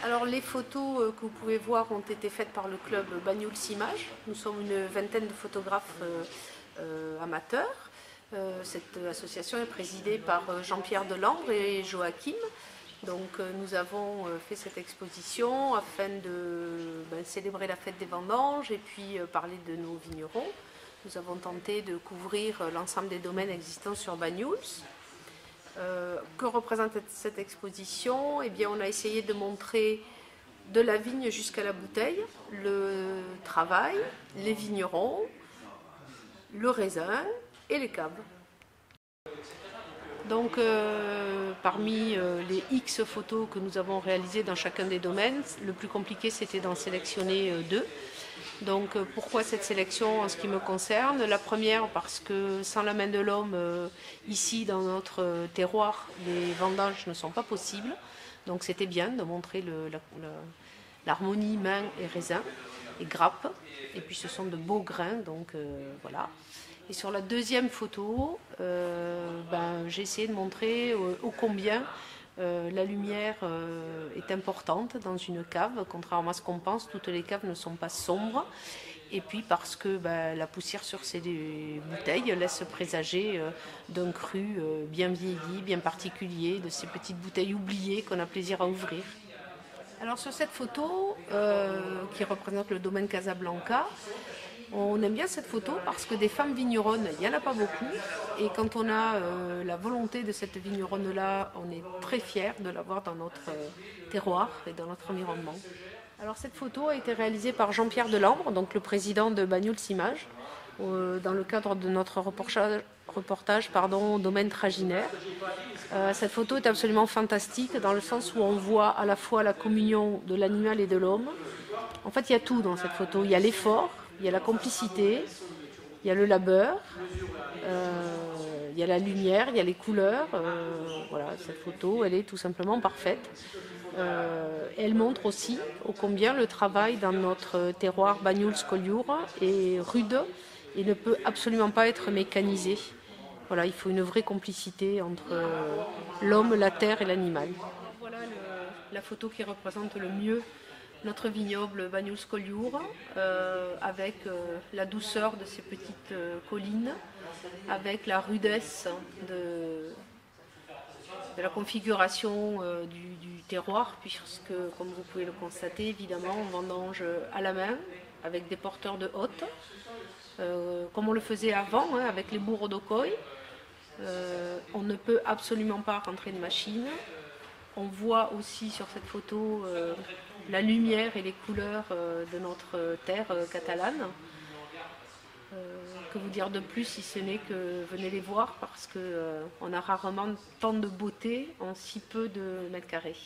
Alors les photos que vous pouvez voir ont été faites par le club Banyuls Images. Nous sommes une vingtaine de photographes amateurs. Cette association est présidée par Jean-Pierre Delambre et Joachim. Donc nous avons fait cette exposition afin de célébrer la fête des vendanges et puis parler de nos vignerons. Nous avons tenté de couvrir l'ensemble des domaines existants sur Banyuls. Que représente cette exposition? Eh bien, on a essayé de montrer de la vigne jusqu'à la bouteille, le travail, les vignerons, le raisin et les caves. Donc, parmi les X photos que nous avons réalisées dans chacun des domaines, le plus compliqué c'était d'en sélectionner deux. Donc pourquoi cette sélection en ce qui me concerne? La première parce que sans la main de l'homme, ici dans notre terroir, les vendanges ne sont pas possibles. Donc c'était bien de montrer l'harmonie main et raisin et grappe. Et puis ce sont de beaux grains, donc voilà. Et sur la deuxième photo, j'ai essayé de montrer ô combien la lumière est importante dans une cave, contrairement à ce qu'on pense, toutes les caves ne sont pas sombres. Et puis parce que la poussière sur ces bouteilles laisse présager d'un cru bien vieilli, bien particulier, de ces petites bouteilles oubliées qu'on a plaisir à ouvrir. Alors sur cette photo qui représente le domaine Casablanca, on aime bien cette photo parce que des femmes vigneronnes, il n'y en a pas beaucoup. Et quand on a la volonté de cette vigneronne-là, on est très fiers de l'avoir dans notre terroir et dans notre environnement. Alors cette photo a été réalisée par Jean-Pierre Delambre, donc le président de Banyuls Images, dans le cadre de notre reportage au domaine Traginaire. Cette photo est absolument fantastique dans le sens où on voit à la fois la communion de l'animal et de l'homme. En fait, il y a tout dans cette photo. Il y a l'effort, il y a la complicité, il y a le labeur, il y a la lumière, il y a les couleurs. Voilà, cette photo, elle est tout simplement parfaite. Elle montre aussi ô combien le travail dans notre terroir Banyuls-Collioure est rude et ne peut absolument pas être mécanisé. Voilà, il faut une vraie complicité entre l'homme, la terre et l'animal. Voilà la photo qui représente le mieux notre vignoble Banyuls-Collioure, avec la douceur de ces petites collines, avec la rudesse de la configuration du terroir, puisque, comme vous pouvez le constater, évidemment, on vendange à la main, avec des porteurs de hotte, comme on le faisait avant, avec les bourreaux d'Ocoy. On ne peut absolument pas rentrer de machine. On voit aussi sur cette photo la lumière et les couleurs de notre terre catalane. Que vous dire de plus si ce n'est que venez les voir parce qu'on a rarement tant de beauté en si peu de mètres carrés.